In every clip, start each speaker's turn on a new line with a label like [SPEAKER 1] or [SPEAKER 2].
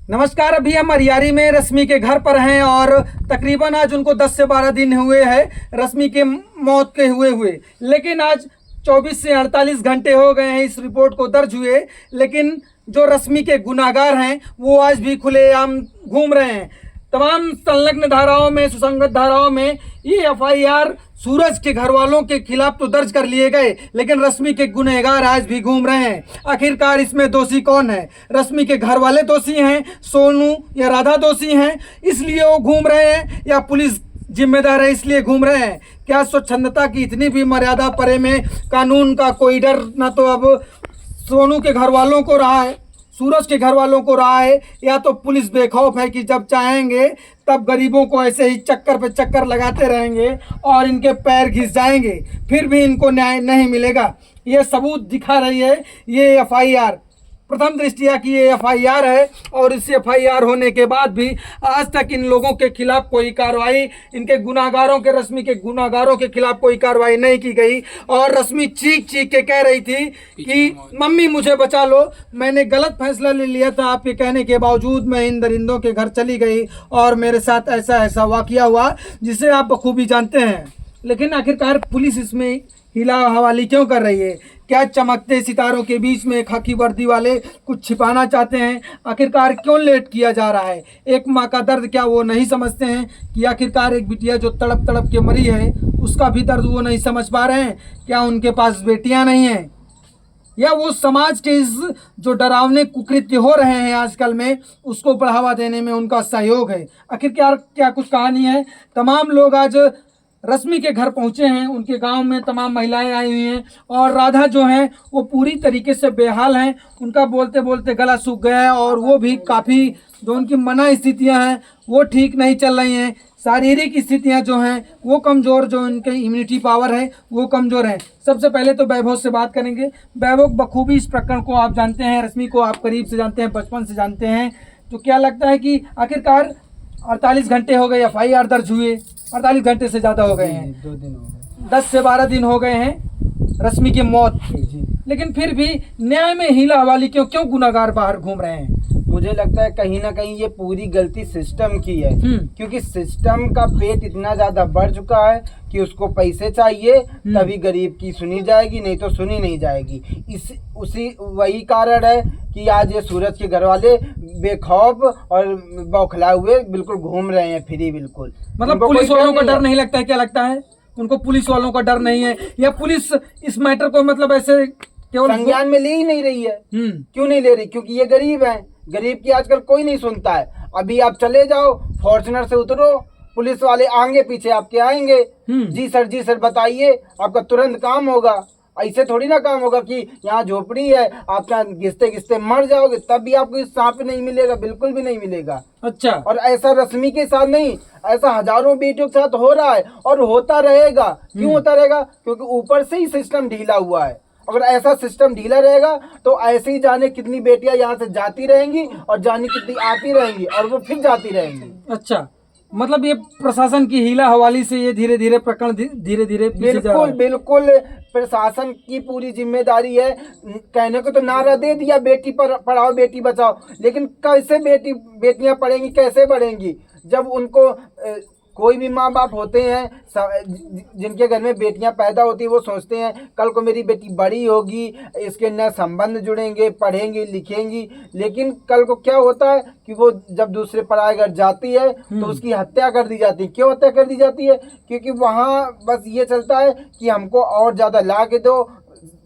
[SPEAKER 1] नमस्कार। अभी हम अरियारी में रश्मि के घर पर हैं और तकरीबन आज उनको 10 से 12 दिन हुए हैं रश्मि के मौत के हुए, लेकिन आज 24 से 48 घंटे हो गए हैं इस रिपोर्ट को दर्ज हुए, लेकिन जो रश्मि के गुनाहगार हैं वो आज भी खुलेआम घूम रहे हैं। तमाम संलग्न धाराओं में, सुसंगत धाराओं में ये एफआईआर सूरज के घर वालों के खिलाफ तो दर्ज कर लिए गए, लेकिन रश्मि के गुनहगार आज भी घूम रहे हैं। आखिरकार इसमें दोषी कौन है? रश्मि के घर वाले दोषी हैं, सोनू या राधा दोषी हैं इसलिए वो घूम रहे हैं, या पुलिस जिम्मेदार है इसलिए घूम रहे हैं? क्या स्वच्छंदता की इतनी भी मर्यादा परे में कानून का कोई डर ना तो अब सोनू के घर वालों को रहा है, सूरज के घर वालों को रहा है, या तो पुलिस बेखौफ है कि जब चाहेंगे तब गरीबों को ऐसे ही चक्कर पे चक्कर लगाते रहेंगे और इनके पैर घिस जाएंगे, फिर भी इनको न्याय नहीं मिलेगा। ये सबूत दिखा रही है ये एफआईआर। प्रथम दृष्टिया की ये एफआईआर है और इस एफआईआर होने के बाद भी आज तक इन लोगों के खिलाफ कोई कार्रवाई, इनके गुनाहगारों के, रश्मि के गुनाहगारों के खिलाफ कोई कार्रवाई नहीं की गई। और रश्मि चीख चीख के कह रही थी कि मम्मी मुझे बचा लो, मैंने गलत फैसला ले लिया था, आपके कहने के बावजूद मैं इन दरिंदों के घर चली गई और मेरे साथ ऐसा ऐसा वाकया हुआ जिसे आप बखूबी जानते हैं। लेकिन आखिरकार पुलिस इसमें हिला हवाली क्यों कर रही है? क्या चमकते सितारों के बीच में खाकी वर्दी वाले कुछ छिपाना चाहते हैं? आखिरकार क्यों लेट किया जा रहा है? एक माँ का दर्द क्या वो नहीं समझते हैं कि आखिरकार एक बिटिया जो तड़प तड़प के मरी है उसका भी दर्द वो नहीं समझ पा रहे हैं? क्या उनके पास बेटियां नहीं हैं? या वो समाज के इस जो डरावने कुकृत्य हो रहे हैं आजकल में उसको बढ़ावा देने में उनका सहयोग है? आखिर क्या कुछ कहानी है? तमाम लोग आज रश्मि के घर पहुंचे हैं, उनके गांव में तमाम महिलाएं आई हुई हैं और राधा जो हैं वो पूरी तरीके से बेहाल हैं, उनका बोलते बोलते गला सूख गया है और वो भी काफ़ी जो उनकी मना स्थितियां हैं वो ठीक नहीं चल रही हैं। शारीरिक स्थितियां जो हैं वो कमज़ोर, जो उनकी इम्यूनिटी पावर है वो कमज़ोर है। सबसे पहले तो वैभव से बात करेंगे। वैभव, बखूबी इस प्रकरण को आप जानते हैं, रश्मि को आप करीब से जानते हैं, बचपन से जानते हैं, तो क्या लगता है कि आखिरकार 48 घंटे हो गए एफआईआर दर्ज हुए, 48 घंटे से ज़्यादा हो गए हैं,
[SPEAKER 2] 2 दिन हो गए,
[SPEAKER 1] 10 से 12 दिन हो गए हैं रश्मि की मौत की, लेकिन फिर भी न्याय में हीला हवाली क्यों गुनाहगार बाहर घूम रहे हैं?
[SPEAKER 2] मुझे लगता है कहीं ना कहीं ये पूरी गलती सिस्टम की है, क्योंकि सिस्टम का पेट इतना ज्यादा बढ़ चुका है कि उसको पैसे चाहिए तभी गरीब की सुनी जाएगी, नहीं तो सुनी नहीं जाएगी। उसी वही कारण है कि आज ये सूरज के घर वाले बेखौफ और बौखलाए हुए बिल्कुल घूम रहे हैं फ्री, बिल्कुल।
[SPEAKER 1] मतलब पुलिस वालों का डर नहीं लगता है? क्या लगता है उनको पुलिस वालों का डर नहीं है, या पुलिस इस मैटर को मतलब ऐसे केवल
[SPEAKER 2] संज्ञान में ले ही नहीं रही है? क्यों नहीं ले रही? क्योंकि ये गरीब है, गरीब की आजकल कोई नहीं सुनता है। अभी आप चले जाओ, फॉर्च्यूनर से उतरो, पुलिस वाले आगे पीछे आपके आएंगे, जी सर बताइए, आपका तुरंत काम होगा। ऐसे थोड़ी ना काम होगा कि यहाँ झोपड़ी है, आप यहाँ घिसते घिसते मर जाओगे तब भी आपको इस सांप नहीं मिलेगा, बिल्कुल भी नहीं मिलेगा।
[SPEAKER 1] अच्छा।
[SPEAKER 2] और ऐसा रश्मि के साथ नहीं, ऐसा हजारों बेटियों के साथ हो रहा है और होता रहेगा। क्यों होता रहेगा? क्योंकि ऊपर से ही सिस्टम ढीला हुआ है। अगर ऐसा सिस्टम ढीला रहेगा तो ऐसे ही जाने कितनी बेटियां यहाँ से जाती रहेंगी और जाने कितनी आती रहेंगी और वो फिर जाती रहेंगी।
[SPEAKER 1] अच्छा, मतलब ये प्रशासन की हीला हवाली से ये धीरे धीरे प्रकरण धीरे धीरे
[SPEAKER 2] बिल्कुल प्रशासन की पूरी जिम्मेदारी है। कहने को तो नारा दे दिया बेटी पढ़ाओ बेटी बचाओ, लेकिन कैसे बेटियां पढ़ेंगी, कैसे बढ़ेंगी? जब उनको कोई भी माँ बाप होते हैं जिनके घर में बेटियां पैदा होती है, वो सोचते हैं कल को मेरी बेटी बड़ी होगी, इसके नए संबंध जुड़ेंगे, पढ़ेंगी लिखेंगी। लेकिन कल को क्या होता है कि वो जब दूसरे पराए घर जाती है तो उसकी हत्या कर दी जाती है। क्यों हत्या कर दी जाती है? क्योंकि वहाँ बस ये चलता है कि हमको और ज़्यादा ला के दो।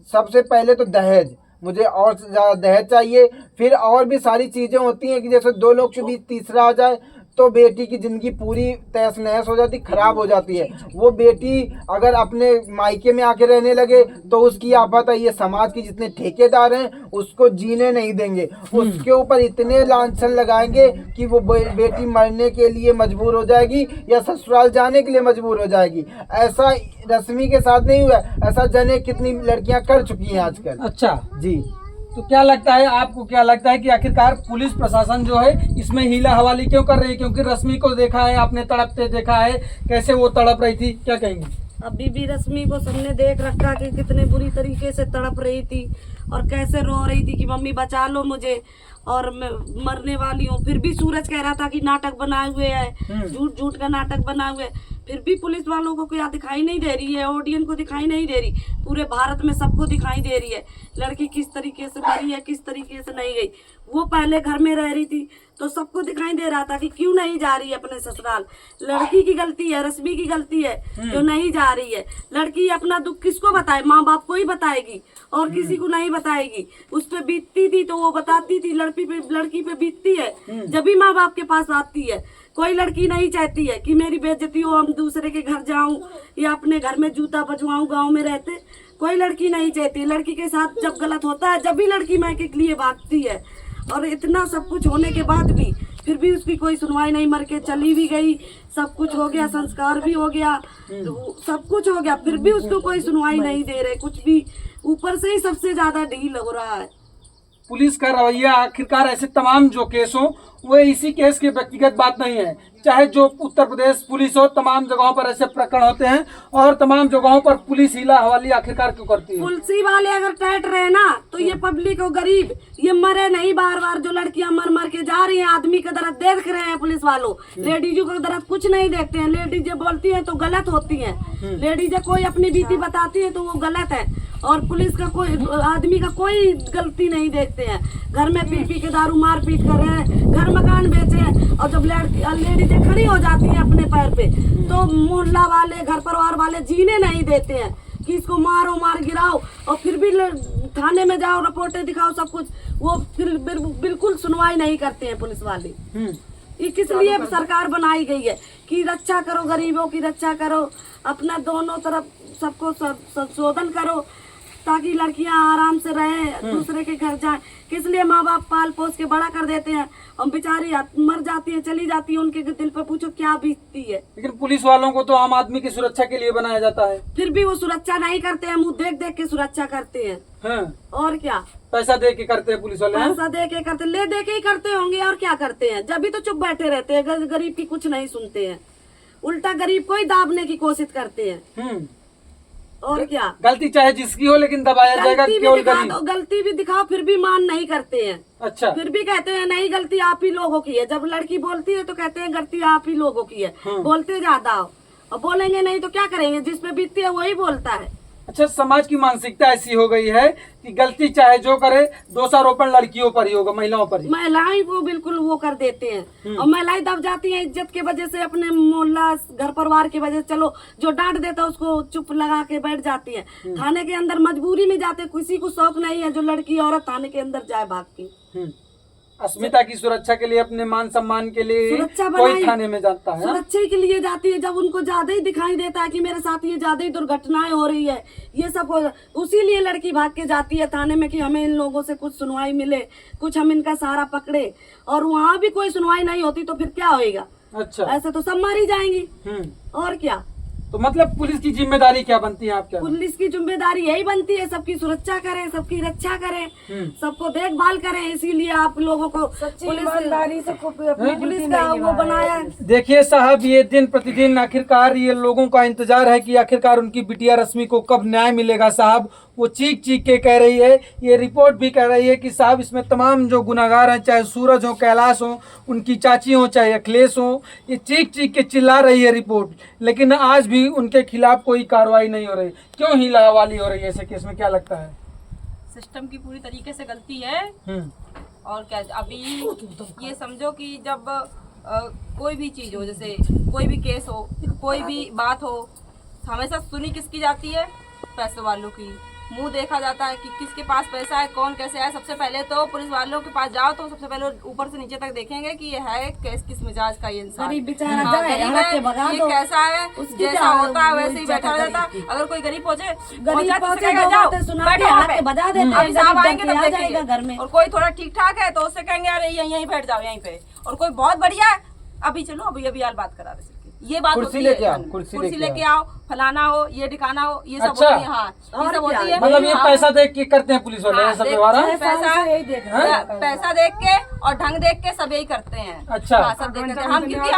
[SPEAKER 2] सबसे पहले तो दहेज, मुझे और ज़्यादा दहेज चाहिए। फिर और भी सारी चीज़ें होती हैं कि जैसे 2 लोग के बीच तीसरा आ जाए तो बेटी की ज़िंदगी पूरी तहस नहस हो जाती, खराब हो जाती है। वो बेटी अगर अपने मायके में आके रहने लगे तो उसकी आफत है। ये समाज के जितने ठेकेदार हैं उसको जीने नहीं देंगे, उसके ऊपर इतने लांछन लगाएंगे कि वो बेटी मरने के लिए मजबूर हो जाएगी या ससुराल जाने के लिए मजबूर हो जाएगी। ऐसा रश्मि के साथ नहीं हुआ, ऐसा जने कितनी लड़कियां कर चुकी हैं आजकल।
[SPEAKER 1] अच्छा
[SPEAKER 2] जी,
[SPEAKER 1] तो क्या लगता है आपको, क्या लगता है कि आखिरकार पुलिस प्रशासन जो है इसमें हीला हवाली क्यों कर रही है? क्योंकि रश्मि को देखा है आपने, तड़पते देखा है, कैसे वो तड़प रही थी, क्या कहेंगे?
[SPEAKER 3] अभी भी रश्मि को सबने देख रखा कि कितने बुरी तरीके से तड़प रही थी और कैसे रो रही थी कि मम्मी बचा लो मुझे और मैं मरने वाली हूँ। फिर भी सूरज कह रहा था कि नाटक बनाए हुए है, झूठ झूठ का नाटक बनाए हुए है। फिर भी पुलिस वालों को क्या दिखाई नहीं दे रही है, ऑडियंस को दिखाई नहीं दे रही, पूरे भारत में सबको दिखाई दे रही है लड़की किस तरीके से मरी है, किस तरीके से नहीं गई। वो पहले घर में रह रही थी तो सबको दिखाई दे रहा था कि क्यों नहीं जा रही है अपने ससुराल। लड़की की गलती है, रश्मि की गलती है जो नहीं जा रही है। लड़की अपना दुख किसको बताए, माँ बाप को ही बताएगी और किसी को नहीं बताएगी। उस पे बीतती थी तो वो बताती थी, लड़की पे बीतती है जब भी माँ बाप के पास आती है। कोई लड़की नहीं चाहती है कि मेरी बेइज्जती हो, हम दूसरे के घर जाऊं या अपने घर में जूता बजवाऊं। गांव में रहते कोई लड़की नहीं चाहती। लड़की के साथ जब गलत होता है जब भी लड़की मायके के लिए भागती है। और इतना सब कुछ होने के बाद भी फिर भी उसकी कोई सुनवाई नहीं, मर के चली भी गई, सब कुछ हो गया, संस्कार भी हो गया, सब कुछ हो गया, फिर भी उसको कोई सुनवाई नहीं दे रहे कुछ भी। ऊपर से ही सबसे ज्यादा ढील हो रहा है।
[SPEAKER 1] पुलिस का रवैया आखिरकार ऐसे तमाम जो केस हो वो इसी केस की व्यक्तिगत बात नहीं है। चाहे जो उत्तर प्रदेश पुलिस हो, तमाम जगहों पर ऐसे प्रकरण होते हैं और तमाम जगहों पर पुलिस हीला हवाली आखिरकार क्यों करती है?
[SPEAKER 3] पुलिस वाले अगर टाइट रहे ना तो ये पब्लिक और गरीब ये मरे नहीं। बार बार जो लड़कियां मर मर के जा रही हैं, आदमी का दर्द देख रहे हैं पुलिस वालों। लेडीजों का दर्द कुछ नहीं देखते हैं। लेडीजें बोलती हैं तो गलत होती हैं। लेडीजें कोई अपनी बीती बताती है तो वो गलत है। और पुलिस का कोई आदमी का कोई गलती नहीं देखते हैं। घर में पी पी के दारू मार पीट कर रहे हैं, घर मकान बेचे हैं। और जब लेडीजें खड़ी हो जाती हैं अपने पैर पे तो मोहल्ला वाले, घर परिवार वाले जीने नहीं देते हैं कि इसको मारो, मार गिराओ। और फिर भी थाने में जाओ, रिपोर्टें दिखाओ, सब कुछ, वो फिर बिल्कुल सुनवाई नहीं करते हैं पुलिस वाले। ये किस लिए सरकार बनाई गई है कि रक्षा करो, गरीबों की रक्षा करो, अपना दोनों तरफ सबको संशोधन करो ताकि लड़कियां आराम से रहे, दूसरे के घर जाए। किस लिए माँ बाप पाल पोस के बड़ा कर देते हैं और बेचारी मर जाती है, चली जाती है, उनके दिल पे पूछो क्या बीतती है।
[SPEAKER 1] लेकिन पुलिस वालों को तो आम आदमी की सुरक्षा के लिए बनाया जाता है।
[SPEAKER 3] फिर भी वो सुरक्षा नहीं करते हैं, मुंह देख देख के सुरक्षा करते हैं।
[SPEAKER 1] हाँ।
[SPEAKER 3] और क्या,
[SPEAKER 1] पैसा दे के करते हैं पुलिस वाले?
[SPEAKER 3] पैसा दे के करते, ले दे के ही करते होंगे और क्या करते हैं। जब भी तो चुप बैठे रहते हैं, गरीब की कुछ नहीं सुनते हैं, उल्टा गरीब को ही दाबने की कोशिश करते हैं। और क्या,
[SPEAKER 1] गलती चाहे जिसकी हो लेकिन दबाया जाएगा केवल गरीब।
[SPEAKER 3] गलती भी दिखाओ फिर भी मान नहीं करते हैं।
[SPEAKER 1] अच्छा,
[SPEAKER 3] फिर भी कहते हैं नहीं गलती आप ही लोगों की है। जब लड़की बोलती है तो कहते हैं गलती आप ही लोगों की है। बोलते ज्यादा हो और बोलेंगे नहीं तो क्या करेंगे, जिसपे बीतती है वही बोलता है।
[SPEAKER 1] अच्छा, समाज की मानसिकता ऐसी हो गई है कि गलती चाहे जो करे दोषारोपण लड़कियों पर ही होगा, महिलाओं पर ही।
[SPEAKER 3] महिलाएं वो बिल्कुल वो कर देते हैं और महिलाएं दब जाती हैं इज्जत के वजह से, अपने मोहल्ला घर परिवार की वजह से। चलो जो डांट देता है उसको चुप लगा के बैठ जाती है। थाने के अंदर मजबूरी में जाते, किसी को शौक नहीं है जो लड़की औरत थाने के अंदर जाए भाग के।
[SPEAKER 1] अस्मिता की सुरक्षा के लिए, अपने मान सम्मान के लिए कोई थाने में जाता है,
[SPEAKER 3] सुरक्षा के लिए जाती है। जब उनको ज्यादा ही दिखाई देता है कि मेरे साथ ये ज्यादा ही दुर्घटनाएं हो रही है, ये सब हो, उसी लिए लड़की भाग के जाती है थाने में कि हमें इन लोगों से कुछ सुनवाई मिले, कुछ हम इनका सहारा पकड़े। और वहाँ भी कोई सुनवाई नहीं होती तो फिर क्या होएगा?
[SPEAKER 1] अच्छा,
[SPEAKER 3] ऐसे तो सब मारी जाएंगी। और क्या,
[SPEAKER 1] तो मतलब पुलिस की जिम्मेदारी क्या बनती है आपके?
[SPEAKER 3] पुलिस की जिम्मेदारी यही बनती है सबकी सुरक्षा करें, सबकी रक्षा करें, सबको देखभाल करें। इसीलिए आप लोगों को पुलिस का वो बनाया है।
[SPEAKER 1] देखिए साहब, ये दिन प्रतिदिन आखिरकार ये लोगों का इंतजार है कि आखिरकार उनकी बिटिया रश्मि को कब न्याय मिलेगा। साहब वो चीख चीख के कह रही है, ये रिपोर्ट भी कह रही है कि साहब इसमें तमाम जो गुनाहगार हैं, चाहे सूरज हो, कैलाश हो, उनकी चाची हो, चाहे अखिलेश हो, ये चीख चीख के चिल्ला रही है रिपोर्ट। लेकिन आज भी उनके खिलाफ कोई कार्रवाई नहीं हो रही। क्यों हीला हवाली हो रही है ऐसे केस में, क्या लगता है?
[SPEAKER 4] सिस्टम की पूरी तरीके से गलती है। और क्या, अभी ये समझो कि जब कोई भी चीज हो, जैसे कोई भी केस हो, कोई भी बात हो, हमेशा सुनी किसकी जाती है? पैसे वालों की। मुंह देखा जाता है कि किसके पास पैसा है, कौन कैसे है। सबसे पहले तो पुलिस वालों के पास जाओ तो सबसे पहले ऊपर से नीचे तक देखेंगे कि ये है किस मिजाज का ये इंसान।
[SPEAKER 3] गरीब बेचारा जाए,
[SPEAKER 4] ये कैसा है, जैसा होता है वैसे ही बैठा रहता। अगर कोई गरीब पहुंचे अभी साहब आएंगे तब देखेंगे घर में। और कोई थोड़ा ठीक ठाक है तो उससे कहेंगे अरे यहीं बैठ जाओ यहीं पे। और कोई बहुत बढ़िया है, अभी चलो अभी हाल बात करा रहे। ये बात
[SPEAKER 2] कुर्सी
[SPEAKER 4] होती है।
[SPEAKER 2] लेके आओ, कुर्सी
[SPEAKER 4] कुर्सी
[SPEAKER 2] लेके
[SPEAKER 4] लेके आओ, फलाना हो, ये ठिकाना हो, ये सब
[SPEAKER 1] अच्छा।
[SPEAKER 4] होती है। हाँ, ये सब होती है।
[SPEAKER 1] मतलब ये
[SPEAKER 4] हाँ,
[SPEAKER 1] पैसा देख के करते हैं पुलिस वाले
[SPEAKER 4] हाँ,
[SPEAKER 1] ऐसा
[SPEAKER 4] देख-
[SPEAKER 1] व्यवहार है?
[SPEAKER 4] पैसा देख के और ढंग देख के सब यही करते हैं।
[SPEAKER 1] अच्छा।
[SPEAKER 4] हाँ, सब देख के हम, क्योंकि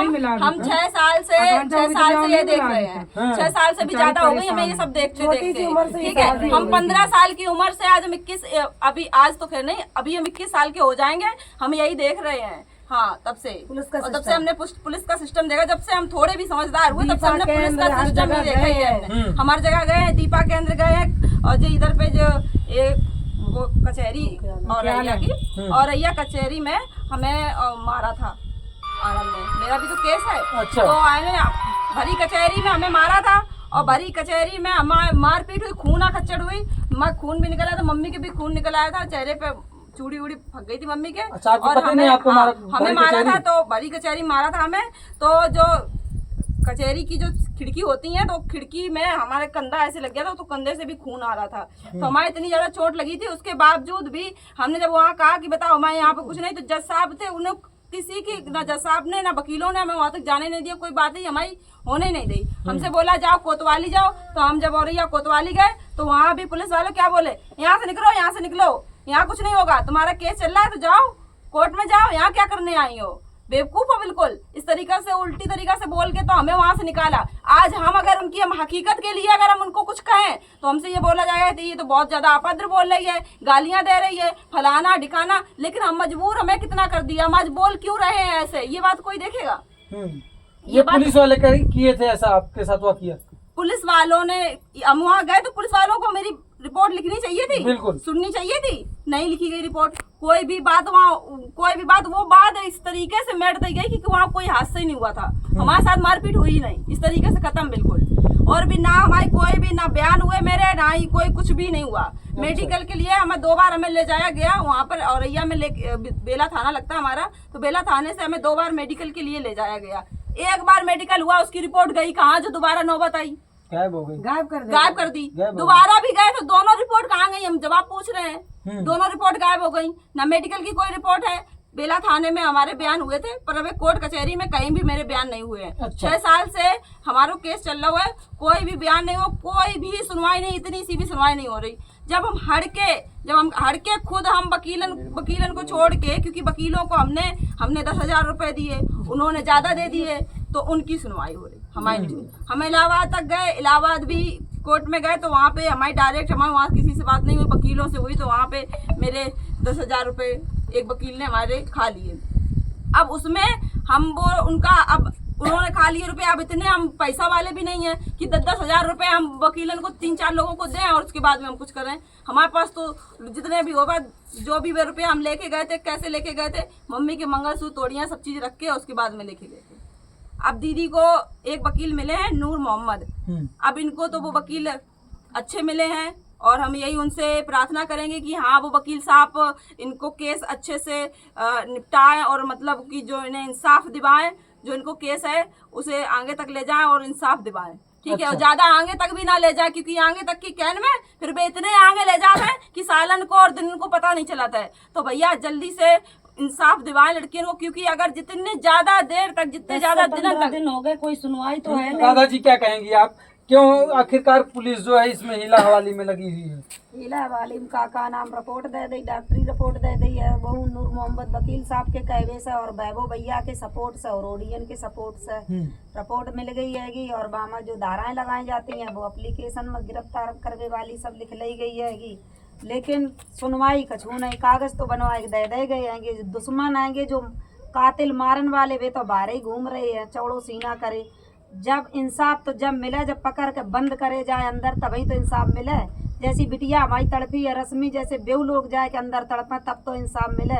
[SPEAKER 4] हम 6 साल से ये देख रहे हैं। 6 साल से भी ज्यादा हो गई हमें ये सब देखते देखते। ठीक है, हम 15 साल की उम्र से आज हम 21, अभी आज तो खैर नहीं, अभी हम 21 साल के हो जाएंगे, हम यही देख रहे हैं। हाँ, तब से और तब से हमने पुलिस का सिस्टम देखा। जब से हम थोड़े भी समझदार हुए तब से हमने पुलिस का सिस्टम ही देखा ही है। हमारी जगह गए हैं, दीपा केंद्र गए हैं, और जो इधर पे जो एक वो कचहरी औरैया की औरैया कचहरी में हमें मारा था आनंद में। मेरा भी तो केस है।
[SPEAKER 1] अच्छा।
[SPEAKER 4] तो आने भरी कचहरी में हमें मारा था, और भरी कचहरी में हमारी मारपीट हुई, खूना खच्चड़ हुई, खून भी निकला था, मम्मी के भी खून निकल आया था, चेहरे पे चूड़ी उड़ी फक गई थी मम्मी के।
[SPEAKER 1] अच्छा, आपको
[SPEAKER 4] और
[SPEAKER 1] पता नहीं आपको मारा?
[SPEAKER 4] हमें
[SPEAKER 1] भरी
[SPEAKER 4] मारा
[SPEAKER 1] कचहरी?
[SPEAKER 4] था, तो भरी कचहरी मारा था हमें। तो जो कचहरी की जो खिड़की होती है, तो खिड़की में हमारे कंधा ऐसे लग गया था, तो कंधे से भी खून आ रहा था। तो हमारे इतनी ज्यादा चोट लगी थी, उसके बावजूद भी हमने जब वहाँ कहा कि बताओ हमारे यहाँ पे कुछ नहीं, तो जज साहब थे, उन्हें किसी की ना जज साहब ने ना वकीलों ने हमें वहां तक जाने नहीं दिया, कोई बात ही हमारी होने नहीं दी। हमसे बोला जाओ कोतवाली जाओ, तो हम जब औरैया कोतवाली गए तो वहाँ भी पुलिस वाले क्या बोले, यहाँ से निकलो, यहाँ से निकलो, यहाँ कुछ नहीं होगा, तुम्हारा केस चल रहा है तो जाओ कोर्ट में जाओ, यहाँ क्या करने आई हो, बेवकूफ हो बिल्कुल। इस तरीका से उल्टी तरीका से बोल के तो हमें वहां से निकाला। आज हम अगर उनकी हम हकीकत के लिए अगर हम उनको कुछ कहें तो हमसे ये बोला जाएगा कि ये तो बहुत ज्यादा अभद्र बोल रही है, गालियां दे रही है, फलाना ढिकाना, लेकिन हम मजबूर, हमें कितना कर दिया, हम आज बोल क्यों रहे हैं ऐसे, ये बात कोई देखेगा?
[SPEAKER 1] ये पुलिस वाले किए थे ऐसा आपके साथ हुआ किया?
[SPEAKER 4] पुलिस वालों ने, हम वहाँ गए तो पुलिस वालों को मेरी रिपोर्ट लिखनी चाहिए थी,
[SPEAKER 1] बिल्कुल
[SPEAKER 4] सुननी चाहिए थी, नहीं लिखी गई रिपोर्ट। कोई भी बात वहाँ, कोई भी बात, वो बात इस तरीके से मेट दी गई कि वहाँ कोई हादसा ही नहीं हुआ था, हमारे साथ मारपीट हुई ही नहीं, इस तरीके से खत्म बिल्कुल। और भी ना हमारी कोई भी ना बयान हुए मेरे, ना ही कोई कुछ भी नहीं हुआ। मेडिकल के लिए हमें 2 बार हमें ले जाया गया वहाँ पर, औरैया में बेला थाना लगता हमारा, तो बेला थाने से हमें 2 बार मेडिकल के लिए ले जाया गया। एक बार मेडिकल हुआ, उसकी रिपोर्ट गई कहाँ, जो दोबारा नौबत आई
[SPEAKER 1] गायब हो गई,
[SPEAKER 4] गायब कर दी। दोबारा भी गए तो दोनों रिपोर्ट कहाँ गई, हम जवाब पूछ रहे हैं, दोनों रिपोर्ट गायब हो गई। ना मेडिकल की कोई रिपोर्ट है, बेला थाने में हमारे बयान हुए थे, पर अभी कोर्ट कचहरी में कहीं भी मेरे बयान नहीं हुए हैं।
[SPEAKER 1] अच्छा।
[SPEAKER 4] 6 साल से हमारा केस चल रहा है, कोई भी बयान नहीं हो, कोई भी सुनवाई नहीं, इतनी सी भी सुनवाई नहीं हो रही। जब हम हड़ के खुद हम वकीलन को छोड़ के, क्योंकि वकीलों को हमने 10,000 रुपए दिए, उन्होंने ज्यादा दे दिए, तो उनकी सुनवाई हो रही, हमारी नहीं। हम इलाहाबाद तक गए, इलाहाबाद भी कोर्ट में गए तो वहाँ पे हमारी डायरेक्ट, हमारे वहाँ किसी से बात नहीं हुई, वकीलों से हुई, तो वहाँ पे मेरे 10,000 रुपए एक वकील ने हमारे खा लिए। अब उसमें हम वो उनका, अब उन्होंने खा लिए रुपए, अब इतने हम पैसा वाले भी नहीं है कि 10,000 रुपए हम वकीलन को 3-4 लोगों को दें और उसके बाद में हम कुछ करें। हमारे पास तो जितने भी होगा, जो भी रुपए हम लेके गए थे, कैसे लेके गए थे, मम्मी के मंगलसूत्र, तोड़ियां, सब चीज रख के उसके बाद में लेके गए थे। अब दीदी को एक वकील मिले हैं, नूर मोहम्मद, अब इनको तो वो वकील अच्छे मिले हैं, और हम यही उनसे प्रार्थना करेंगे कि हाँ, वो वकील साहब इनको केस अच्छे से निपटाएं, और मतलब कि जो इन्हें इंसाफ दिवाएं, जो इनको केस है उसे आगे तक ले जाएं और इंसाफ दिवाएं। ठीक है, और ज्यादा आगे तक भी ना ले जाए, क्योंकि आगे तक की कैन में फिर वे इतने आगे ले जाते हैं कि सालन को और दिन को पता नहीं चलाता है। तो भैया जल्दी से इंसाफ दिवाएं लड़कियों को, क्योंकि अगर जितने ज्यादा देर तक, जितने ज्यादा दिन
[SPEAKER 3] हो गए, कोई सुनवाई तो है नहीं।
[SPEAKER 1] दादाजी क्या कहेंगी आप, क्यों आखिरकार पुलिस जो है इसमें हिला हवाली में लगी हुई है?
[SPEAKER 5] हिला वाली में का नाम रिपोर्ट दे दी, डॉक्टरी रिपोर्ट दे दी है, वो नूर मोहम्मद वकील साहब के कहवे से और वैभव भैया के सपोर्ट से और ओडियन के सपोर्ट से रिपोर्ट मिल गई हैगी। और वहाँ जो धाराएं लगाई जाती हैं वो एप्लीकेशन में गिरफ्तार करने वाली सब लिख ली गई हैगी, लेकिन सुनवाई कछू नहीं। कागज तो बनवा के दे गए हैंगे, जो दुश्मन आएंगे, जो कातिल मारन वाले, वे तो बाहर ही घूम रहे हैं चौड़ो सीना करे। जब इंसाफ तो जब मिले, जब पकड़ के बंद करे जाए अंदर, तभी तो इंसाफ मिले। जैसी बिटिया हमारी तड़पी है, रश्मि जैसे बेऊ लोग जाए के अंदर तड़पे, तब तो इंसाफ मिले।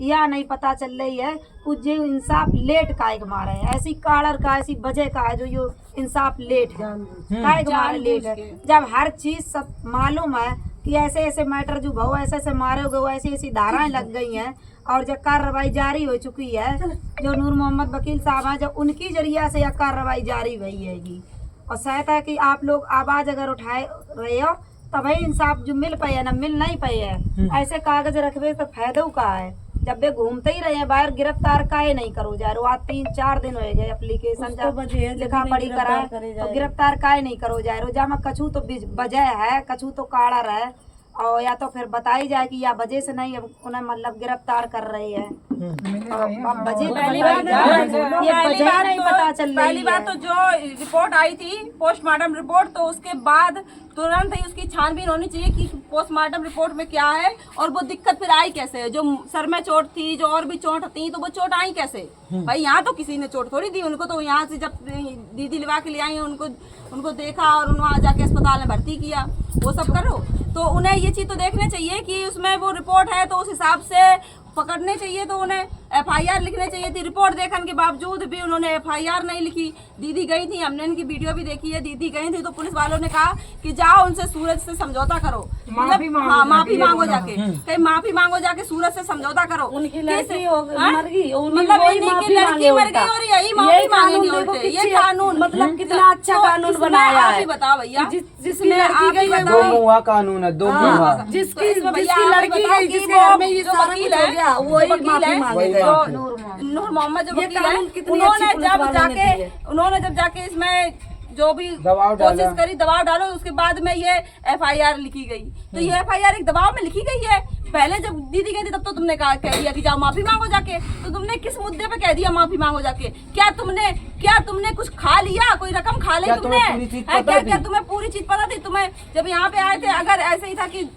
[SPEAKER 5] यह नहीं पता चल रही है कुछ जो इंसाफ लेट काहे के मारे है, ऐसी कालर का, ऐसी वजह का है जो यो इंसाफ लेट है, काहे के मारे लेट है, जब हर चीज सब मालूम है कि ऐसे ऐसे मैटर जो भाव ऐसे ऐसे मारे हो गए, ऐसी ऐसी धाराएं लग गई हैं, और जब कार्रवाई जारी हो चुकी है, जो नूर मोहम्मद वकील साहब हैं, जब उनकी जरिया से यह कार्रवाई जारी हुई हैगी। और शायद है कि आप लोग आवाज अगर उठाए रहे हो तभी इंसाफ जो मिल पाए ना, मिल नहीं पाए है। ऐसे कागज रखवे तो फायदा का है, जब वे घूमते ही रहे हैं बाहर, गिरफ्तार काहे नहीं करो जा रहे हो? आज 3-4 दिन हो गए एप्लीकेशन जब लिखा पढ़ी करा तो गिरफ्तार काहे नहीं करो जा रहे हो? जा मैं कछु तो वजह है, कछु तो कारण है, और या तो फिर बताई जाए कि या वजह से नहीं उन्हें मतलब गिरफ्तार कर रहे हैं। अब वजह
[SPEAKER 4] पहली बात
[SPEAKER 5] ये वजह नहीं पता चल रही
[SPEAKER 4] पहली बात तो जो रिपोर्ट आई थी पोस्टमार्टम रिपोर्ट, तो उसके बाद तुरंत ही उसकी छानबीन होनी चाहिए कि पोस्टमार्टम रिपोर्ट में क्या है और वो दिक्कत फिर आई कैसे। जो सर में चोट थी, जो और भी चोट थी, तो वो चोट आई कैसे? भाई यहाँ तो किसी ने चोट थोड़ी दी उनको, तो यहाँ से जब दीदी लिवा के ले आई उनको देखा और वहाँ जाके अस्पताल में भर्ती किया, वो सब करो। तो उन्हें ये चीज़ तो देखना चाहिए कि उसमें वो रिपोर्ट है तो उस हिसाब से पकड़ने चाहिए, तो उन्हें एफआईआर लिखने चाहिए थी। रिपोर्ट देखने के बावजूद भी उन्होंने एफआईआर नहीं लिखी। दीदी गई थी, हमने इनकी वीडियो भी देखी है, दीदी गई थी तो पुलिस वालों ने कहा कि जाओ उनसे सूरज से समझौता करो, मतलब हाँ माफी मांगो जाके, कहीं माफी मांगो जाके सूरज से समझौता करो।
[SPEAKER 3] उनकी लड़की मर गई,
[SPEAKER 4] मतलब इनकी लड़की मर गई और यही माफी मांगेंगे उल्टे। ये कानून
[SPEAKER 3] मतलब कितना अच्छा कानून बनाया
[SPEAKER 4] आप
[SPEAKER 3] है।
[SPEAKER 4] ही बताओ भैया,
[SPEAKER 3] जिसमें आप ही
[SPEAKER 2] दो
[SPEAKER 3] बताओ
[SPEAKER 2] मुहा कानून है, दो मुहा।
[SPEAKER 3] जिसकी
[SPEAKER 4] इसमें भैया
[SPEAKER 3] जिसकी
[SPEAKER 4] आप
[SPEAKER 3] लड़की
[SPEAKER 4] बताओ
[SPEAKER 3] गई,
[SPEAKER 4] कि
[SPEAKER 3] जिसके
[SPEAKER 4] वो
[SPEAKER 3] घर में ये
[SPEAKER 4] जो
[SPEAKER 3] सारा
[SPEAKER 4] वकील
[SPEAKER 3] कुछ हो
[SPEAKER 4] है,
[SPEAKER 3] गया, वही
[SPEAKER 4] वकील
[SPEAKER 3] माफी
[SPEAKER 4] है,
[SPEAKER 3] मांगेगा।
[SPEAKER 4] नूर मोहम्मद जो
[SPEAKER 3] ये
[SPEAKER 4] वकील
[SPEAKER 3] कानून
[SPEAKER 4] है,
[SPEAKER 3] कितनी अच्छी पुलिस वालों ने दी है।
[SPEAKER 4] उन्होंने जब जाके इसमें जो भी
[SPEAKER 2] दबाव
[SPEAKER 4] कोशिश
[SPEAKER 2] डाला।
[SPEAKER 4] करी, दबाव डालो, उसके बाद में ये एफआईआर लिखी गई। तो ये एफआईआर एक दबाव में लिखी गई है। पहले जब दीदी गई थी तब तो तुमने कह दिया कि जाओ माफी मांगो जाके, तो तुमने किस मुद्दे पे कह दिया माफी मांगो जाके? क्या तुमने कुछ खा लिया, कोई रकम खा ली तुमने? क्या तुम्हें पूरी चीज पता थी? तुम्हें जब यहाँ पे आए थे अगर ऐसे ही था कि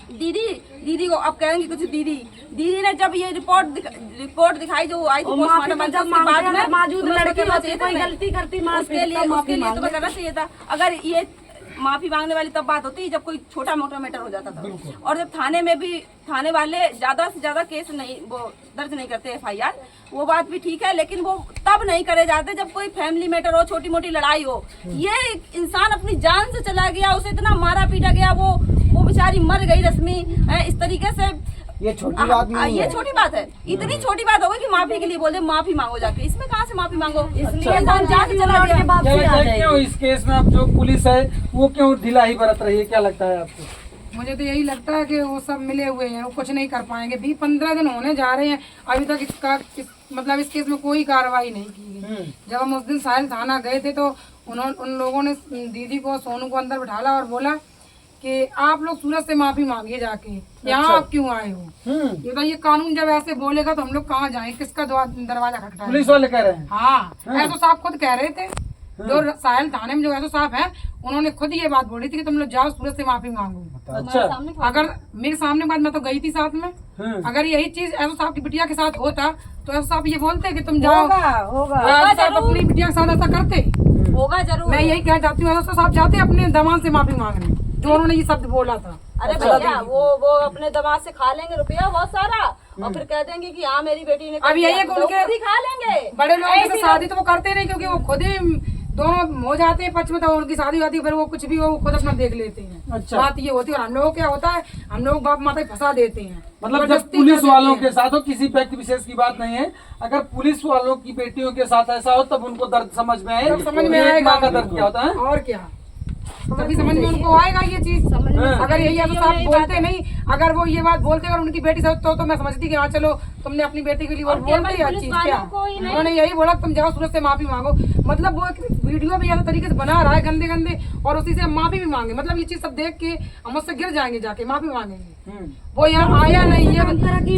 [SPEAKER 4] दीदी को अब कहेंगे कुछ, दीदी ने जब ये रिपोर्ट दिखाई जो आई थी पोस्टमार्टम
[SPEAKER 3] जब
[SPEAKER 4] उसके बाद में
[SPEAKER 3] मौजूद
[SPEAKER 4] तुम्हें
[SPEAKER 3] लड़के
[SPEAKER 4] करना
[SPEAKER 3] होती
[SPEAKER 4] चाहिए
[SPEAKER 3] कोई
[SPEAKER 4] था
[SPEAKER 3] गलती करती
[SPEAKER 4] उसके लिए तुम्हें करना चाहिए था। अगर ये माफी मांगने वाली तब बात होती जब कोई छोटा मोटा मैटर हो जाता था, और जब थाने में भी थाने वाले ज्यादा से ज्यादा केस नहीं वो दर्ज नहीं करते एफआईआर, वो बात भी ठीक है, लेकिन वो तब नहीं करे जाते जब कोई फैमिली मैटर हो, छोटी मोटी लड़ाई हो। ये इंसान अपनी जान से चला गया, उसे इतना मारा पीटा गया, वो बेचारी मर गई रश्मि इस तरीके से।
[SPEAKER 2] ये छोटी बात नहीं
[SPEAKER 4] ये
[SPEAKER 2] है।
[SPEAKER 4] छोटी बात है, इतनी छोटी बात हो गई कि माफी के लिए बोले माफी मांगो जाके। इसमें कहाँ से माफी मांगो? इसलिए इंसान जान से चला गया।
[SPEAKER 1] क्यों इस केस में अब जो पुलिस है वो क्यों ढिलाई बरत रही है, क्या लगता है आपको?
[SPEAKER 6] मुझे तो यही लगता है कि वो सब मिले हुए हैं, वो कुछ नहीं कर पाएंगे। 15 दिन होने जा रहे हैं, अभी तक मतलब इस केस में कोई कार्रवाई नहीं की गई। जब हम उस दिन साहिल थाना गए थे तो उन लोगों ने दीदी को, सोनू को अंदर बिठाला और बोला कि आप लोग सूरज से माफी मांगिए जाके, यहाँ आप क्यों आए हो? ये तो ये कानून जब ऐसे बोलेगा तो हम लोग कहाँ जाएं, किसका दरवाजा खटखटाएं?
[SPEAKER 1] पुलिस वाले कह रहे हैं।
[SPEAKER 6] हाँ, ऐसो साहब खुद कह रहे थे, जो साहिल थाने में जो ऐसो साहब है, उन्होंने खुद ये बात बोली थी कि तुम लोग जाओ सूरज से माफी मांगो।
[SPEAKER 1] अच्छा,
[SPEAKER 6] अगर मेरे सामने बात, मैं तो गई थी साथ में, अगर यही चीज ऐसो साहब की बिटिया के साथ होता तो ऐसो साहब ये बोलते कि तुम जाओ, ऐसो साहब अपनी बिटिया के साथ ऐसा करते?
[SPEAKER 4] होगा जरूर।
[SPEAKER 6] मैं यही कहना चाहती हूँ, ऐसो साहब जाते अपने दमाद से माफी मांगने, जो उन्होंने ये शब्द बोला था।
[SPEAKER 4] अरे भैया वो अपने दमाद से खा लेंगे रुपया बहुत सारा, और फिर कह देंगे कि हाँ मेरी बेटी ने
[SPEAKER 6] अब यही है कि
[SPEAKER 4] तो
[SPEAKER 6] उनके
[SPEAKER 4] खुद ही खा लेंगे।
[SPEAKER 6] बड़े लोगों की शादी तो वो करते नहीं, क्योंकि वो खुद ही दोनों हो जाते हैं पक्ष में, तो उनकी शादी होती है, फिर वो कुछ भी वो खुद अपना देख लेते हैं।
[SPEAKER 1] अच्छा।
[SPEAKER 6] बात ये होती है। और हम लोगों क्या होता है, हम लोग बाप माता फंसा देते हैं,
[SPEAKER 1] मतलब जब
[SPEAKER 6] जबरदस्ती
[SPEAKER 1] पुलिस
[SPEAKER 6] कर
[SPEAKER 1] वालों
[SPEAKER 6] देते
[SPEAKER 1] के
[SPEAKER 6] हैं।
[SPEAKER 1] साथ हो, किसी व्यक्ति विशेष की बात नहीं है, अगर पुलिस वालों की बेटियों के साथ ऐसा हो तब उनको दर्द समझ में आए,
[SPEAKER 6] तब समझ में
[SPEAKER 1] एक
[SPEAKER 6] आएगा
[SPEAKER 1] माँ का दर्द क्या होता है।
[SPEAKER 6] और क्या, तभी समझ में उनको आएगा ये चीज। अगर यही ऐसा साहब बोलते नहीं, अगर वो ये बात बोलते अगर उनकी बेटी से तो मैं समझती कि हाँ चलो तुमने अपनी बेटी के लिए वो बोलते ही हर चीज। क्या उन्होंने यही बोला तुम जाओ सूरज से माफी मांगो, मतलब वो एक वीडियो भी ऐसा तरीके से बना रहा है गंदे गंदे, और उसी से हम माफी भी मांगे, मतलब ये चीज सब देख के हम उससे गिर जाएंगे, जाके माफी मांगेंगे। वो यहाँ आया नहीं है,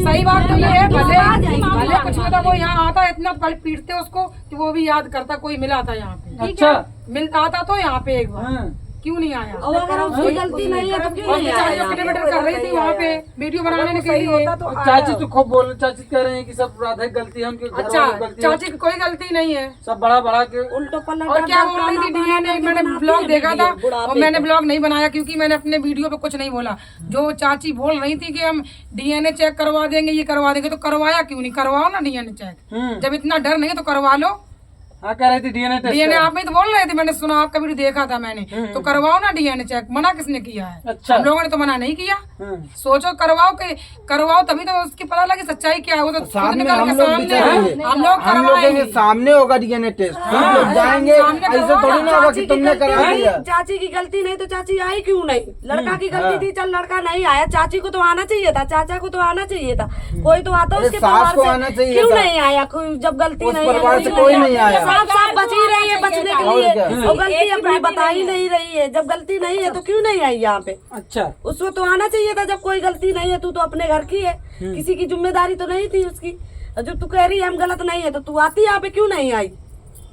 [SPEAKER 6] सही बात तो ये है, भले कुछ मतलब वो यहाँ आता है, इतना पल पीटते उसको कि वो भी याद करता कोई मिला था यहाँ पे।
[SPEAKER 1] अच्छा,
[SPEAKER 6] मिलता आता तो यहाँ पे एक बार, क्यों नहीं आया?
[SPEAKER 3] और अगर उसकी गलती नहीं है तो क्यों नहीं आया?
[SPEAKER 6] किलोमीटर कर रही थी वहाँ पे वीडियो बनाने के लिए।
[SPEAKER 1] चाची तो खूब बोल, चाची कह रहे हैं कि सब राधे गलती है, उनके घर
[SPEAKER 6] अच्छा,
[SPEAKER 1] वालों की गलती है,
[SPEAKER 6] चाची की कोई गलती नहीं है,
[SPEAKER 1] सब बड़ा बड़ा के।
[SPEAKER 3] उल्टो पल्ला
[SPEAKER 6] और क्या बोल रही थी डीएनए, मैंने ब्लॉग देखा था और मैंने ब्लॉग नहीं बनाया क्योंकि मैंने अपने वीडियो पे कुछ नहीं बोला। जो चाची बोल रही थी कि हम डीएनए चेक करवा देंगे, ये करवा देंगे, तो करवाया क्यों नहीं? करवाओ ना डीएनए चेक, जब इतना डर नहीं है तो करवा लो।
[SPEAKER 1] हाँ कह रही थी डीएनए टेस्ट
[SPEAKER 6] डीएनए आप में तो बोल रहे थे, मैंने सुना आपका वीडियो देखा था मैंने, तो करवाओ ना डीएनए चेक। मना किसने किया है?
[SPEAKER 1] अच्छा।
[SPEAKER 6] हम लोगों ने तो मना नहीं किया। सोचो करवाओ के करवाओ, तभी तो उसकी पता लगे सच्चाई क्या है। वो तो खुद
[SPEAKER 2] सामने
[SPEAKER 6] निकल
[SPEAKER 2] हम
[SPEAKER 6] के
[SPEAKER 2] लोग
[SPEAKER 6] सामने
[SPEAKER 2] बिचारेंगे,
[SPEAKER 6] हम लोग
[SPEAKER 2] हम लोग
[SPEAKER 6] करवाएंगे।
[SPEAKER 2] के सामने होगा डीएनए टेस्ट, हम लोग जाएंगे, ऐसे थोड़ी ना होगा कि तुमने करा दिया।
[SPEAKER 3] चाची की गलती नहीं तो चाची आई क्यों नहीं? लड़का की गलती थी, चल लड़का नहीं आया, चाची को तो आना चाहिए था, चाचा को तो आना चाहिए था, कोई तो आता उसके
[SPEAKER 2] सास को
[SPEAKER 3] परिवार
[SPEAKER 2] आना
[SPEAKER 3] से।
[SPEAKER 2] चाहिए
[SPEAKER 3] क्यों
[SPEAKER 2] था।
[SPEAKER 3] नहीं आया? जब गलती
[SPEAKER 2] उस
[SPEAKER 3] नहीं है,
[SPEAKER 2] परिवार से
[SPEAKER 3] गलती
[SPEAKER 2] कोई नहीं आया।
[SPEAKER 3] साफ साफ बच ही रही है, बचने के
[SPEAKER 2] और
[SPEAKER 3] लिए
[SPEAKER 2] क्या?
[SPEAKER 3] और गलती अपनी बता ही नहीं रही है। जब गलती नहीं है तो क्यों नहीं आई यहाँ पे?
[SPEAKER 1] अच्छा
[SPEAKER 3] उसको तो आना चाहिए था। जब कोई गलती नहीं है, तू तो अपने घर की है, किसी की जिम्मेदारी तो नहीं थी उसकी। जो तू कह रही है हम गलत नहीं है, तो तू आती यहाँ पे क्यों नहीं आई?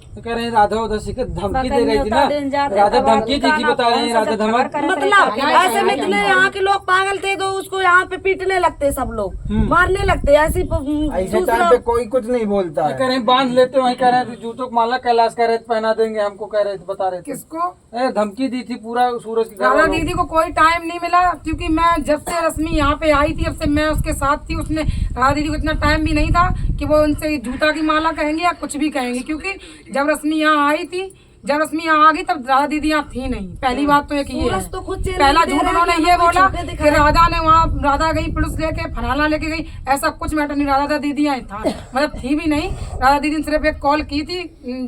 [SPEAKER 1] तो कह रहे हैं राधा उधर से धमकी दे रही थी ना, राधा धमकी दी थी, बता रहे हैं राधा धमक।
[SPEAKER 3] मतलब ऐसे में इतने यहाँ के लोग पागल थे तो उसको यहाँ पे पीटने लगते, सब लोग मारने लगते।
[SPEAKER 2] ऐसे टाइम पे कोई कुछ नहीं बोलता
[SPEAKER 1] कह
[SPEAKER 2] है।
[SPEAKER 1] रहे हैं बांध लेते, वहीं कह रहे थे जूतों को माला कैलाश कह रहे थे पहना देंगे हमको, कह रहे थे, बता रहे थे।
[SPEAKER 6] किसको?
[SPEAKER 1] धमकी दी थी पूरा सूरज की
[SPEAKER 6] राधा दीदी को कोई टाइम नहीं मिला, क्योंकि मैं जब से रश्मि यहाँ पे आई थी अब से मैं उसके साथ थी। उसने राधा दीदी को इतना टाइम भी नहीं था कि वो उनसे जूता की माला कहेंगे या कुछ भी कहेंगे, क्योंकि जब रश्मि यहाँ आई थी, जब रश्मि यहाँ आ गई तब राधा दीदी यहाँ थी नहीं। पहली बात तो एक ये है,
[SPEAKER 3] तो कुछ
[SPEAKER 6] पहला झूठ उन्होंने ये बोला कि राधा ने वहाँ राधा गई पुलिस लेके, फलाना लेके गई, ऐसा कुछ मैटर नहीं। राधा दीदी यहाँ था, मतलब थी भी नहीं। राधा दीदी ने सिर्फ एक कॉल की थी,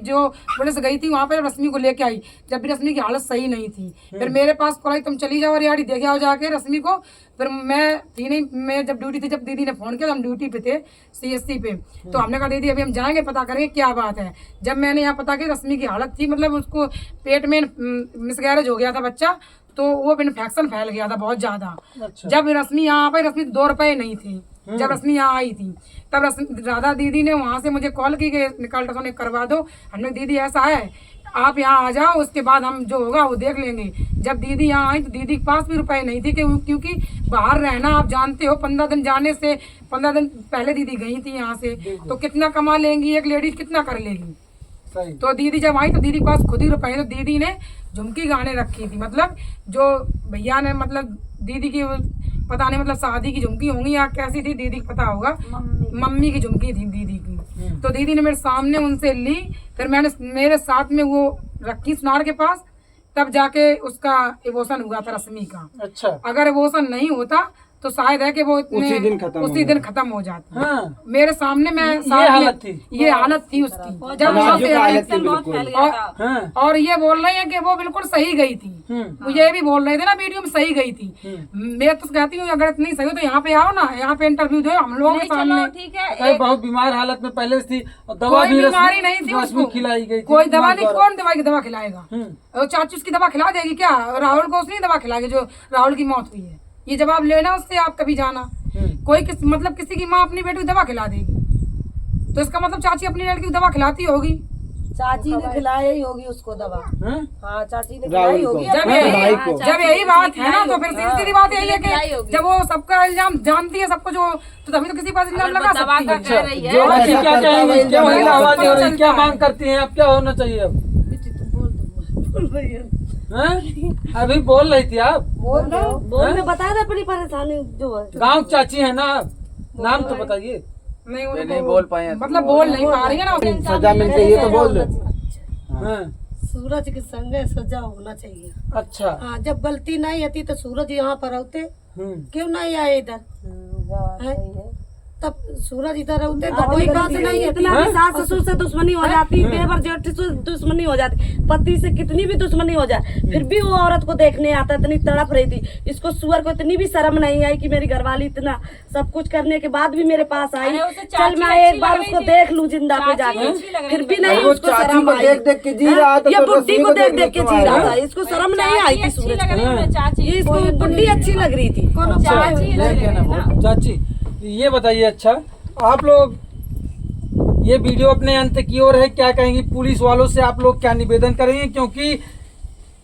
[SPEAKER 6] जो पुलिस गई थी वहाँ पे रश्मि को लेके आई, जब भी रश्मि की हालत सही नहीं थी। फिर मेरे पास कॉल आई, तुम चली जाओ रियाड़ी, देखे आओ जाके रश्मि को। फिर मैं थी नहीं, मैं जब ड्यूटी थी, जब दीदी ने फोन किया तो हम ड्यूटी पे थे CSC पे, तो हमने कहा दीदी अभी हम जाएंगे, पता करेंगे क्या बात है। जब मैंने यहाँ पता किया रश्मि की हालत थी, मतलब उसको पेट में मिसगैरेज हो गया था बच्चा, तो वो इन्फेक्शन फैल गया था बहुत ज्यादा। जब रश्मि यहाँ पर, रश्मि 2 रुपए नहीं थी जब रश्मि यहाँ आई थी, तब राधा दीदी ने वहाँ से मुझे कॉल की कि अल्ट्रासाउंड करवा दो। हमने दीदी ऐसा है आप यहाँ आ जाओ, उसके बाद हम जो होगा वो देख लेंगे। जब दीदी यहाँ आई तो दीदी के पास भी रुपए नहीं थे, क्योंकि बाहर रहना आप जानते हो, 15 दिन जाने से 15 दिन पहले दीदी गई थी यहाँ से, तो कितना कमा लेंगी एक लेडीज, कितना कर लेगी। तो दीदी जब आई तो दीदी के पास खुद ही रुपए, तो दीदी ने झुमकी गाने रखी थी, मतलब जो भैया ने, मतलब दीदी की पता नहीं, मतलब शादी की झुमकी होंगी या कैसी थी, दीदी को पता होगा, मम्मी की झुमकी थी दीदी की। तो दीदी ने मेरे सामने उनसे ली, फिर मैंने मेरे साथ में वो रखी सुनार के पास, तब जाके उसका इवोशन हुआ था रश्मि का।
[SPEAKER 1] अच्छा
[SPEAKER 6] अगर इवोशन नहीं होता तो शायद है कि वो
[SPEAKER 2] उसी दिन खत्म
[SPEAKER 6] हो जाती।
[SPEAKER 1] हाँ।
[SPEAKER 6] मेरे सामने मैं
[SPEAKER 1] ये हालत थी,
[SPEAKER 6] ये हालत थी उसकी जब वहाँ से आई थी।
[SPEAKER 4] बहुत फैल गया था।
[SPEAKER 1] हाँ।
[SPEAKER 6] और ये बोल रहे हैं कि वो बिल्कुल सही गई थी, मुझे भी बोल रहे थे ना वीडियो में सही गई थी। मैं तो कहती हूँ अगर इतनी सही हो तो यहाँ पे आओ ना, यहाँ पे इंटरव्यू दो हम लोगों के सामने।
[SPEAKER 4] ठीक है,
[SPEAKER 1] बहुत बीमार हालत में पहले से थी, और दवा
[SPEAKER 6] कोई
[SPEAKER 1] भी
[SPEAKER 6] बीमारी नहीं थी
[SPEAKER 1] रश्मि
[SPEAKER 6] उसको,
[SPEAKER 1] खिलाई गई थी।
[SPEAKER 6] कोई दवा नहीं, कौन दवाई की दवा खिलाएगा? और चाचू उसकी दवा खिला देगी क्या? राहुल को उसने दवा खिलाएगी जो राहुल की मौत हुई है, ये जवाब लेना उससे आप कभी जाना। कोई मतलब किसी की माँ अपनी बेटी को दवा खिला देगी, तो इसका मतलब चाची अपनी लड़की को दवा खिलाती होगी।
[SPEAKER 3] चाची ने खिलाई ही होगी उसको दवा।
[SPEAKER 1] हाँ?
[SPEAKER 3] हाँ चाची ने खिलाई होगी।
[SPEAKER 6] जब यही बात है ना, तो फिर सीधी बात यही है कि जब वो सबका इल्जाम जानती है सबको, जो तो तभी तो किसी पास इल्जाम लगा
[SPEAKER 4] दवा का
[SPEAKER 6] सकती
[SPEAKER 4] कह
[SPEAKER 6] है।
[SPEAKER 4] रही है।
[SPEAKER 1] जो बच्ची क्या कहेंगी, क्या महिला आवाज हो रही, क्या मांग करती हैं, अब क्या होना चाहिए अब? हाँ? अभी बोल रही थी आप,
[SPEAKER 3] बोल में बता दे अपनी परेशानी जो है।
[SPEAKER 1] गाँव चाची है ना, नाम तो बताइए।
[SPEAKER 2] नहीं बोल पाए,
[SPEAKER 6] मतलब बोल नहीं पा रही है ना।
[SPEAKER 2] सजा मिल चाहिए तो बोल दो।
[SPEAKER 1] हाँ।
[SPEAKER 7] सूरज के संगे सजा होना चाहिए।
[SPEAKER 1] अच्छा।
[SPEAKER 7] हाँ, जब गलती नहीं आती तो सूरज यहाँ पर होते, क्यों नहीं आए इधर? हैं? तब सूरज इधर होते तो कोई बात नहीं है।
[SPEAKER 3] इतना भी सास ससुर से दुश्मनी हो जाती, देवर जेठ से दुश्मनी हो जाती, पति से कितनी भी दुश्मनी हो जाए, फिर भी वो औरत को देखने आता, इतनी तड़प रही थी। इसको सुअर को इतनी भी शर्म नहीं आई कि मेरी घरवाली इतना सब कुछ करने के बाद भी मेरे पास आई, चल मैं एक बार उसको देख लूं जिंदा पे जाके, फिर भी नहीं उसको शर्म आई।
[SPEAKER 2] देख के जी रहा था,
[SPEAKER 3] ये बुड्ढी को देख देख के जी रहा था, इसको शर्म नहीं आई थी सूरज को।
[SPEAKER 4] चाची
[SPEAKER 3] इसको बुड्ढी अच्छी लग रही थी।
[SPEAKER 1] चाची ये बताइए, अच्छा आप लोग ये वीडियो अपने अंत की ओर है, क्या कहेंगी पुलिस वालों से? आप लोग क्या निवेदन करेंगे? क्योंकि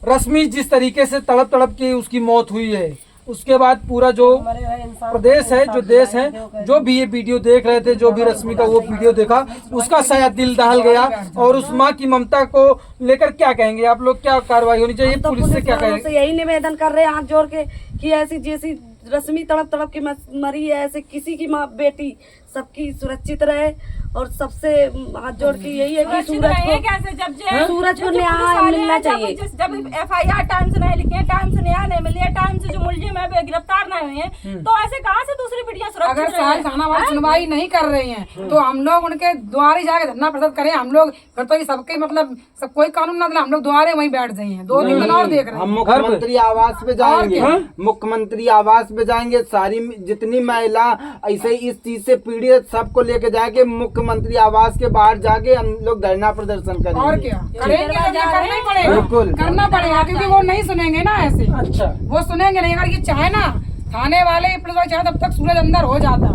[SPEAKER 1] रश्मि जिस तरीके से तड़प तड़प के उसकी मौत हुई है, उसके बाद पूरा जो प्रदेश है, जो देश है, जो भी ये वीडियो देख रहे थे, जो भी रश्मि का वो वीडियो देखा, उसका शायद दिल दहल गया। और उस माँ की ममता को लेकर क्या कहेंगे आप लोग? क्या कार्रवाई होनी चाहिए?
[SPEAKER 3] तो
[SPEAKER 1] पुलिस से क्या कहेंगे?
[SPEAKER 3] यही निवेदन कर रहे हैं हाथ जोड़ के कि ऐसी जैसी रश्मि तड़प तड़प के मरी है, ऐसे किसी की माँ बेटी सबकी सुरक्षित रहे और सबसे हाथ जोड़ के यही है कि
[SPEAKER 4] सुरक्षित रहिए कैसे
[SPEAKER 3] सूरज को न्याय मिलना चाहिए।
[SPEAKER 4] जब FIR टाइम से नहीं लिखे, टाइम से न्याय नहीं मिले, टाइम से जो मुलजिम है गिरफ्तार नहीं हुए हैं, तो ऐसे कहाँ से दूसरी बेटियां सुरक्षित
[SPEAKER 6] अगर साल थाना वाले सुनवाई नहीं कर रहे हैं तो हम लोग उनके द्वारे जाके धरना प्रदर्शन करें। हम लोग फिर तो ये सबके मतलब सब कोई कानून ना, हम लोग द्वारे वहीं बैठ जाइए 2-3 दिन और देख रहे
[SPEAKER 2] हम
[SPEAKER 6] हैं।
[SPEAKER 2] मुख्यमंत्री आवास पे जाएंगे, मुख्यमंत्री आवास पे जाएंगे, सारी जितनी महिला ऐसे इस चीज से पीड़ित सबको लेके जाके मुख्यमंत्री आवास के बाहर जाके हम लोग धरना प्रदर्शन करेंगे।
[SPEAKER 6] और क्या करेंगे, जब ये करना ही पड़ेगा,
[SPEAKER 2] बिल्कुल
[SPEAKER 6] करना पड़ेगा, क्योंकि वो नहीं सुनेंगे ना ऐसे।
[SPEAKER 1] अच्छा,
[SPEAKER 6] वो सुनेंगे नहीं। अगर ये चाहे ना थाने वाले पुलिस वाले चाहे तब तक सूरज अंदर हो जाता।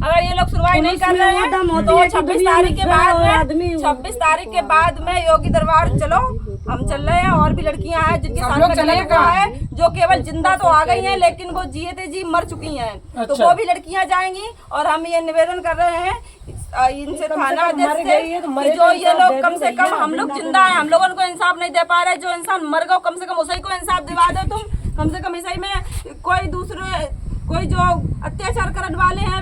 [SPEAKER 4] अगर ये लोग सुनवाई नहीं कर रहे हैं तो 26 तारीख के बाद में 26 तारीख के बाद में योगी दरबार चलो, हम चल रहे हैं। और भी लड़कियां हैं जिनके साथ में चलेगा है, जो केवल जिंदा तो आ गई हैं लेकिन वो जिए थे जी मर चुकी हैं। तो वो भी लड़कियां जाएंगी। और हम ये निवेदन कर रहे हैं इनसे, थाना अध्यक्ष से, कि जो ये लोग कम से कम, हम लोग जिंदा हैं, हम लोगों को इंसाफ नहीं दे पा रहे। जो इंसान मर गया कम से कम उसी को इंसाफ दिवा दो तुम। कम से कम इसी में कोई जो अत्याचार करने वाले हैं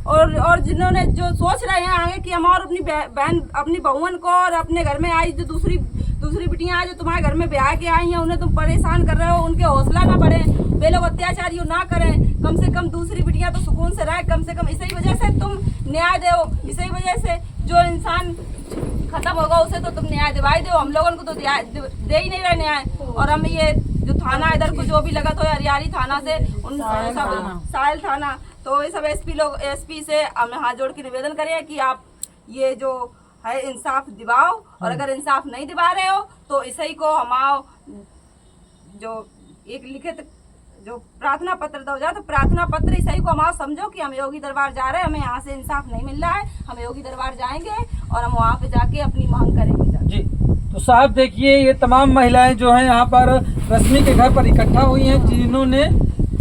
[SPEAKER 4] और जिन्होंने जो सोच रहे हैं आगे कि हम और अपनी बहन, अपनी बहुओं को और अपने घर में आई जो दूसरी बिटियां आई जो तुम्हारे घर में ब्याह के आई हैं, उन्हें तुम परेशान कर रहे हो, उनके हौसला ना बढ़े, वे लोग अत्याचार यू ना करें। कम से कम दूसरी बिटियां तो सुकून से रहे। कम से कम इसी वजह से तुम न्याय दो, इसी वजह से जो इंसान खत्म होगा उसे तो तुम न्याय दिवाई दो। हम लोगों को तो दे ही नहीं रहे न्याय। और हम ये जो थाना इधर को जो भी लगा तो हरियाली थाना से उन सब साहिल थाना, तो ये सब SP से हम हाथ जोड़ के निवेदन करें कि आप ये जो है इंसाफ दिवाओ। और अगर इंसाफ नहीं दिवा रहे हो तो इसी को हम जो एक लिखित जो प्रार्थना पत्र दो जाए, तो प्रार्थना पत्र इसी को हम समझो कि हम योगी दरबार जा रहे हैं, हमें यहाँ से इंसाफ नहीं मिल रहा है, हम योगी दरबार जाएंगे और हम वहाँ पे जाके अपनी मांग करेंगे
[SPEAKER 1] जी। तो साहब देखिए, ये तमाम महिलाएं जो हैं यहाँ पर रश्मि के घर पर इकट्ठा हुई हैं, जिन्होंने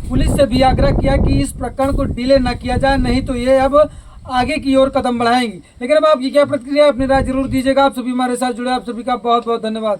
[SPEAKER 1] पुलिस से भी आग्रह किया कि इस प्रकरण को डिले न किया जाए, नहीं तो ये अब आगे की ओर कदम बढ़ाएंगी। लेकिन अब आपकी क्या प्रतिक्रिया, अपनी राय जरूर दीजिएगा। आप सभी हमारे साथ जुड़े, आप सभी का बहुत बहुत धन्यवाद।